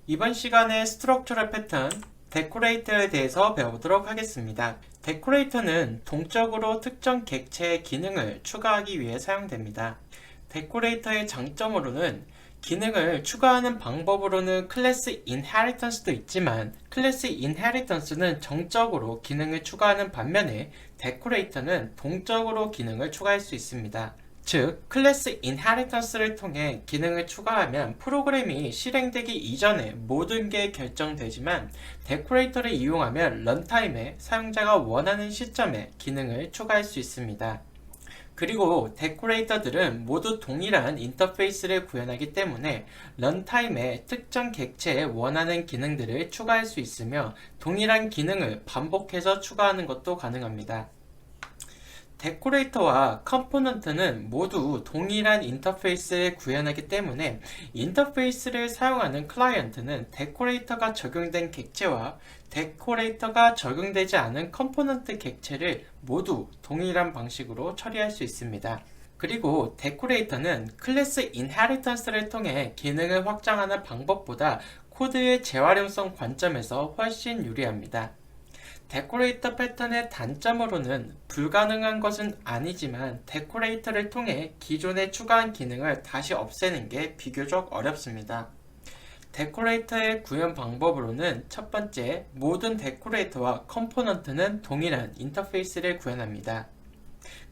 이번 시간에 스트럭처럴 패턴, 데코레이터에 대해서 배워보도록 하겠습니다. 데코레이터는 동적으로 특정 객체의 기능을 추가하기 위해 사용됩니다. 데코레이터의 장점으로는 기능을 추가하는 방법으로는 클래스 인헤리턴스도 있지만 클래스 인헤리턴스는 정적으로 기능을 추가하는 반면에 데코레이터는 동적으로 기능을 추가할 수 있습니다. 즉, 클래스 인헤리턴스를 통해 기능을 추가하면 프로그램이 실행되기 이전에 모든 게 결정되지만 데코레이터를 이용하면 런타임에 사용자가 원하는 시점에 기능을 추가할 수 있습니다. 그리고 데코레이터들은 모두 동일한 인터페이스를 구현하기 때문에 런타임에 특정 객체에 원하는 기능들을 추가할 수 있으며 동일한 기능을 반복해서 추가하는 것도 가능합니다. 데코레이터와 컴포넌트는 모두 동일한 인터페이스를 구현하기 때문에 인터페이스를 사용하는 클라이언트는 데코레이터가 적용된 객체와 데코레이터가 적용되지 않은 컴포넌트 객체를 모두 동일한 방식으로 처리할 수 있습니다. 그리고 데코레이터는 클래스 인헤리턴스를 통해 기능을 확장하는 방법보다 코드의 재활용성 관점에서 훨씬 유리합니다. 데코레이터 패턴의 단점으로는 불가능한 것은 아니지만 데코레이터를 통해 기존에 추가한 기능을 다시 없애는 게 비교적 어렵습니다. 데코레이터의 구현 방법으로는 첫 번째, 모든 데코레이터와 컴포넌트는 동일한 인터페이스를 구현합니다.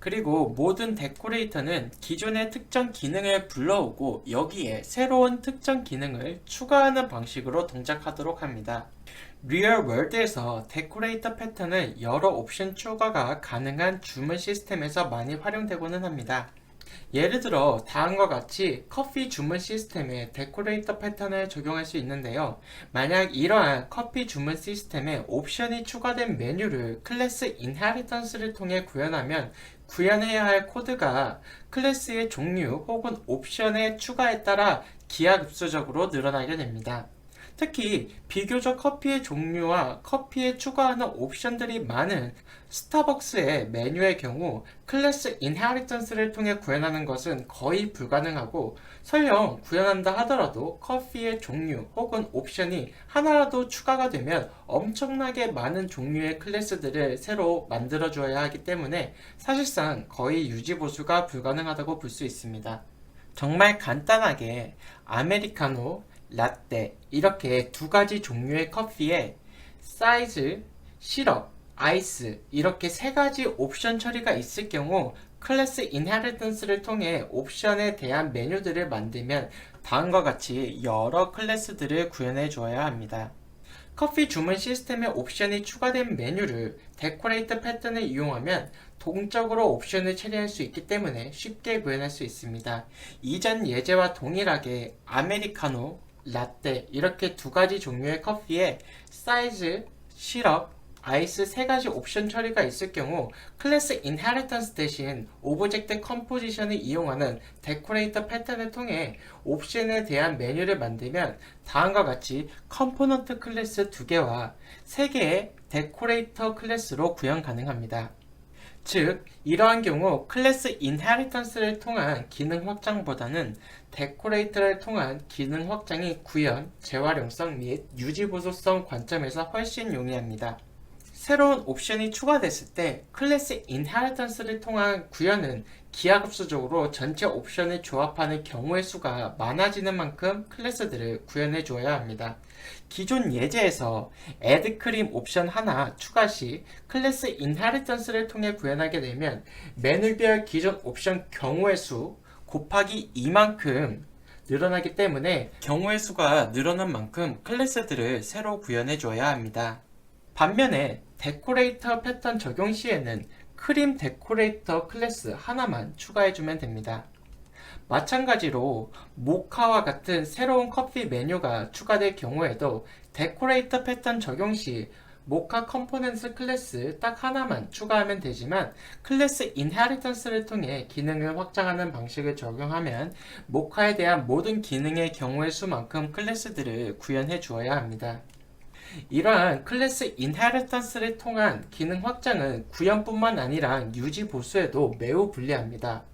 그리고 모든 데코레이터는 기존의 특정 기능을 불러오고 여기에 새로운 특정 기능을 추가하는 방식으로 동작하도록 합니다. 리얼 월드에서 데코레이터 패턴은 여러 옵션 추가가 가능한 주문 시스템에서 많이 활용되고는 합니다. 예를 들어 다음과 같이 커피 주문 시스템에 데코레이터 패턴을 적용할 수 있는데요. 만약 이러한 커피 주문 시스템에 옵션이 추가된 메뉴를 클래스 인헤리턴스를 통해 구현하면 구현해야 할 코드가 클래스의 종류 혹은 옵션의 추가에 따라 기하급수적으로 늘어나게 됩니다. 특히 비교적 커피의 종류와 커피에 추가하는 옵션들이 많은 스타벅스의 메뉴의 경우 클래스 인헤리턴스를 통해 구현하는 것은 거의 불가능하고 설령 구현한다 하더라도 커피의 종류 혹은 옵션이 하나라도 추가가 되면 엄청나게 많은 종류의 클래스들을 새로 만들어 줘야 하기 때문에 사실상 거의 유지보수가 불가능하다고 볼 수 있습니다. 정말 간단하게 아메리카노, 라떼 이렇게 두 가지 종류의 커피에 사이즈, 시럽, 아이스 이렇게 세 가지 옵션 처리가 있을 경우 클래스 인헤리턴스를 통해 옵션에 대한 메뉴들을 만들면 다음과 같이 여러 클래스들을 구현해 주어야 합니다. 커피 주문 시스템에 옵션이 추가된 메뉴를 데코레이터 패턴을 이용하면 동적으로 옵션을 처리할 수 있기 때문에 쉽게 구현할 수 있습니다. 이전 예제와 동일하게 아메리카노, 라떼 이렇게 두 가지 종류의 커피에 사이즈, 시럽, 아이스 세 가지 옵션 처리가 있을 경우 클래스 인헤리턴스 대신 오브젝트 컴포지션을 이용하는 데코레이터 패턴을 통해 옵션에 대한 메뉴를 만들면 다음과 같이 컴포넌트 클래스 2개와 3개의 데코레이터 클래스로 구현 가능합니다. 즉, 이러한 경우 클래스 인헤리턴스를 통한 기능 확장보다는 데코레이터를 통한 기능 확장이 구현, 재활용성 및 유지보수성 관점에서 훨씬 용이합니다. 새로운 옵션이 추가됐을 때 클래스 인헤리턴스를 통한 구현은 기하급수적으로 전체 옵션을 조합하는 경우의 수가 많아지는 만큼 클래스들을 구현해 주어야 합니다. 기존 예제에서 add 크림 옵션 하나 추가 시 클래스 인헤리턴스를 통해 구현하게 되면 메뉴별 기존 옵션 경우의 수 곱하기 2만큼 늘어나기 때문에 경우의 수가 늘어난 만큼 클래스들을 새로 구현해 줘야 합니다. 반면에 데코레이터 패턴 적용 시에는 크림 데코레이터 클래스 하나만 추가해주면 됩니다. 마찬가지로 모카와 같은 새로운 커피 메뉴가 추가될 경우에도 데코레이터 패턴 적용 시 모카 컴포넌트 클래스 딱 하나만 추가하면 되지만 클래스 인헤리턴스를 통해 기능을 확장하는 방식을 적용하면 모카에 대한 모든 기능의 경우의 수만큼 클래스들을 구현해 주어야 합니다. 이러한 클래스 인헤리턴스를 통한 기능 확장은 구현뿐만 아니라 유지 보수에도 매우 불리합니다.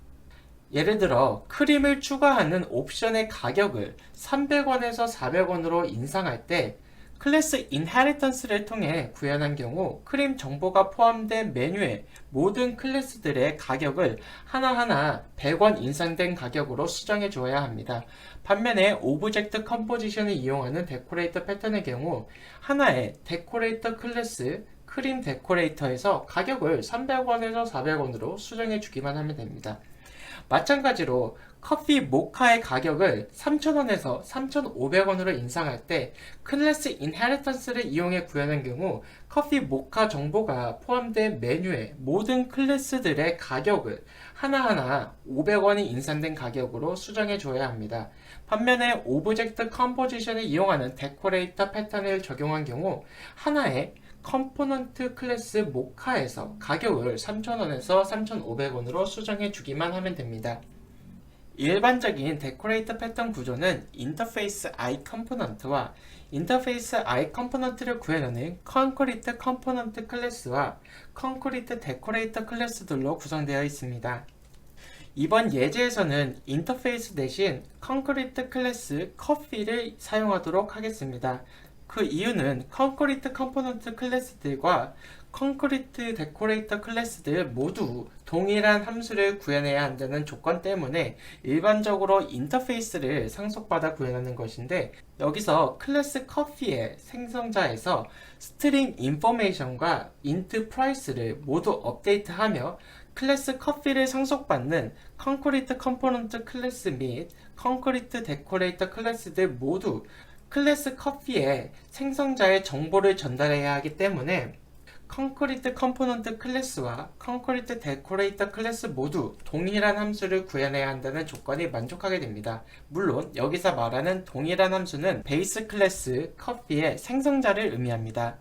예를 들어 크림을 추가하는 옵션의 가격을 300원에서 400원으로 인상할 때 클래스 인헤리턴스를 통해 구현한 경우 크림 정보가 포함된 메뉴의 모든 클래스들의 가격을 하나하나 100원 인상된 가격으로 수정해 주어야 합니다. 반면에 오브젝트 컴포지션을 이용하는 데코레이터 패턴의 경우 하나의 데코레이터 클래스 크림 데코레이터에서 가격을 300원에서 400원으로 수정해 주기만 하면 됩니다. 마찬가지로 커피 모카의 가격을 3,000원에서 3,500원으로 인상할 때 클래스 인헤리턴스를 이용해 구현한 경우 커피 모카 정보가 포함된 메뉴의 모든 클래스들의 가격을 하나하나 500원이 인상된 가격으로 수정해 줘야 합니다. 반면에 오브젝트 컴포지션을 이용하는 데코레이터 패턴을 적용한 경우 하나의 컴포넌트 클래스 모카에서 가격을 3,000원에서 3,500원으로 수정해 주기만 하면 됩니다. 일반적인 데코레이터 패턴 구조는 인터페이스 I 컴포넌트와 인터페이스 I 컴포넌트를 구현하는 컨크리트 컴포넌트 클래스와 컨크리트 데코레이터 클래스들로 구성되어 있습니다. 이번 예제에서는 인터페이스 대신 컨크리트 클래스 커피를 사용하도록 하겠습니다. 그 이유는 컨크리트 컴포넌트 클래스들과 컨크리트 데코레이터 클래스들 모두 동일한 함수를 구현해야 한다는 조건 때문에 일반적으로 인터페이스를 상속받아 구현하는 것인데, 여기서 클래스 커피의 생성자에서 스트링 인포메이션과 인트 프라이스를 모두 업데이트하며 클래스 커피를 상속받는 컨크리트 컴포넌트 클래스 및 컨크리트 데코레이터 클래스들 모두 클래스 커피의 생성자의 정보를 전달해야 하기 때문에 컨크리트 컴포넌트 클래스와 컨크리트 데코레이터 클래스 모두 동일한 함수를 구현해야 한다는 조건이 만족하게 됩니다. 물론 여기서 말하는 동일한 함수는 베이스 클래스 커피의 생성자를 의미합니다.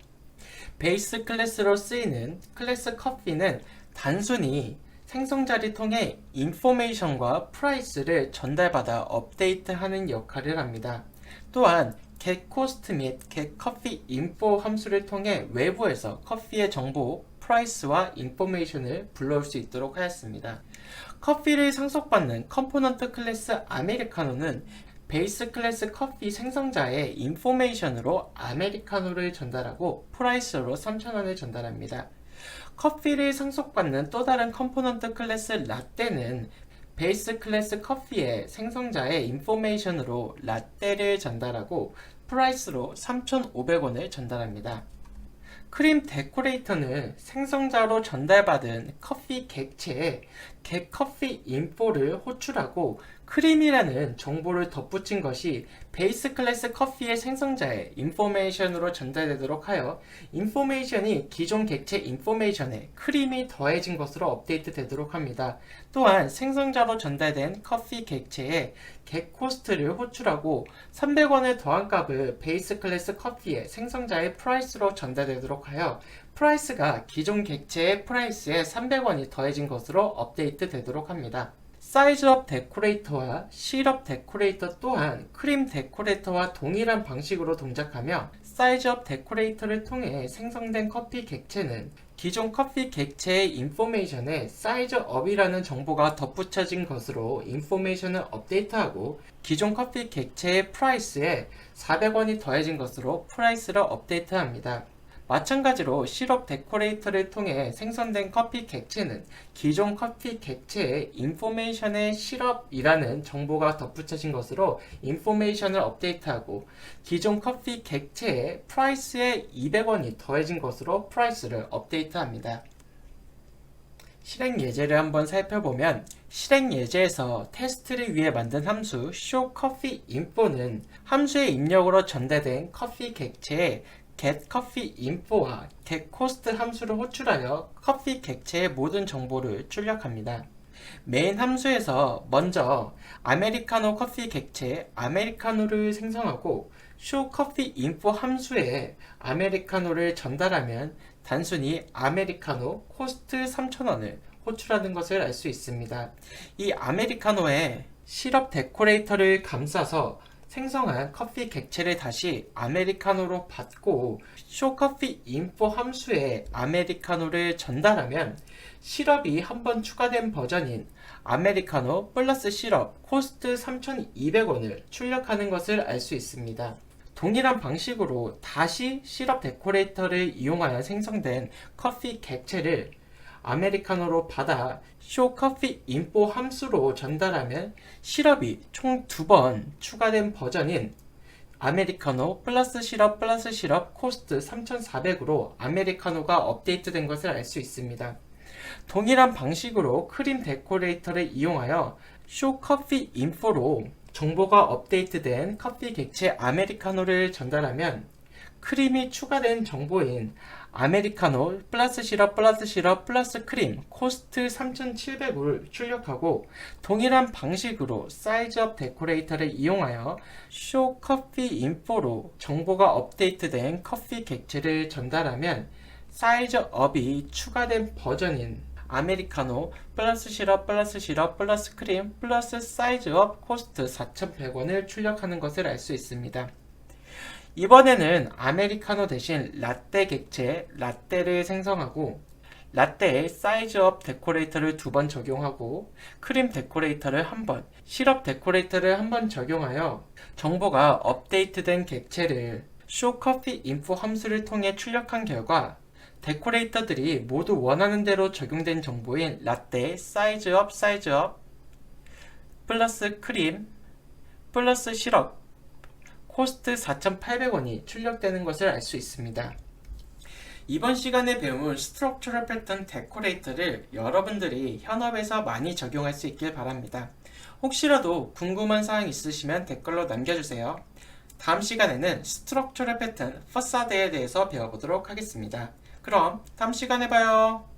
베이스 클래스로 쓰이는 클래스 커피는 단순히 생성자를 통해 인포메이션과 프라이스를 전달받아 업데이트하는 역할을 합니다. 또한 getCost 및 getCoffeeInfo 함수를 통해 외부에서 커피의 정보, 프라이스와 인포메이션을 불러올 수 있도록 하였습니다. 커피를 상속받는 컴포넌트 클래스 아메리카노는 베이스 클래스 커피 생성자의 인포메이션으로 아메리카노를 전달하고 프라이스로 3,000원을 전달합니다. 커피를 상속받는 또 다른 컴포넌트 클래스 라떼는 베이스 클래스 커피의 생성자의 인포메이션으로 라떼를 전달하고 프라이스로 3,500원을 전달합니다. 크림 데코레이터는 생성자로 전달받은 커피 객체에 getCoffeeInfo를 호출하고 크림이라는 정보를 덧붙인 것이 베이스 클래스 커피의 생성자의 인포메이션으로 전달되도록 하여 인포메이션이 기존 객체 인포메이션에 크림이 더해진 것으로 업데이트 되도록 합니다. 또한 생성자로 전달된 커피 객체에 getCost를 호출하고 300원을 더한 값을 베이스 클래스 커피의 생성자의 프라이스로 전달되도록 하여 프라이스가 기존 객체의 프라이스에 300원이 더해진 것으로 업데이트 되도록 합니다. 사이즈업 데코레이터와 시럽 데코레이터 또한 크림 데코레이터와 동일한 방식으로 동작하며 사이즈업 데코레이터를 통해 생성된 커피 객체는 기존 커피 객체의 인포메이션에 사이즈업이라는 정보가 덧붙여진 것으로 인포메이션을 업데이트하고 기존 커피 객체의 프라이스에 400원이 더해진 것으로 프라이스를 업데이트합니다. 마찬가지로 시럽 데코레이터를 통해 생성된 커피 객체는 기존 커피 객체의 인포메이션에 시럽이라는 정보가 덧붙여진 것으로 인포메이션을 업데이트하고 기존 커피 객체의 프라이스에 200원이 더해진 것으로 프라이스를 업데이트합니다. 실행 예제를 한번 살펴보면 실행 예제에서 테스트를 위해 만든 함수 showCoffeeInfo는 함수의 입력으로 전달된 커피 객체에 getCoffeeInfo와 getCost 함수를 호출하여 커피 객체의 모든 정보를 출력합니다. 메인 함수에서 먼저 아메리카노 커피 객체 아메리카노를 생성하고 showCoffeeInfo 함수에 아메리카노를 전달하면 단순히 아메리카노 코스트 3,000원을 호출하는 것을 알 수 있습니다. 이 아메리카노에 시럽 데코레이터를 감싸서 생성한 커피 객체를 다시 아메리카노로 받고 쇼커피 인포 함수에 아메리카노를 전달하면 시럽이 한 번 추가된 버전인 아메리카노 플러스 시럽 코스트 3,200원을 출력하는 것을 알 수 있습니다. 동일한 방식으로 다시 시럽 데코레이터를 이용하여 생성된 커피 객체를 아메리카노로 받아 쇼커피 인포 함수로 전달하면 시럽이 총 2번 추가된 버전인 아메리카노 플러스 시럽 코스트 3,400으로 아메리카노가 업데이트된 것을 알 수 있습니다. 동일한 방식으로 크림 데코레이터를 이용하여 쇼커피 인포로 정보가 업데이트된 커피 객체 아메리카노를 전달하면 크림이 추가된 정보인 아메리카노 플러스 시럽 플러스 크림 코스트 3,700을 출력하고 동일한 방식으로 사이즈업 데코레이터를 이용하여 쇼 커피 인포로 정보가 업데이트된 커피 객체를 전달하면 사이즈업이 추가된 버전인 아메리카노 플러스 시럽 플러스 크림 플러스 사이즈업 코스트 4,100원을 출력하는 것을 알 수 있습니다. 이번에는 아메리카노 대신 라떼 객체 라떼를 생성하고 라떼에 사이즈업 데코레이터를 2번 적용하고 크림 데코레이터를 1번, 시럽 데코레이터를 1번 적용하여 정보가 업데이트된 객체를 쇼커피 인포 함수를 통해 출력한 결과 데코레이터들이 모두 원하는 대로 적용된 정보인 라떼 사이즈업 플러스 크림 플러스 시럽 코스트 4,800원이 출력되는 것을 알 수 있습니다. 이번 시간에 배운 스트럭처럴 패턴 데코레이터를 여러분들이 현업에서 많이 적용할 수 있길 바랍니다. 혹시라도 궁금한 사항 있으시면 댓글로 남겨주세요. 다음 시간에는 스트럭처럴 패턴 파사드에 대해서 배워보도록 하겠습니다. 그럼 다음 시간에 봐요.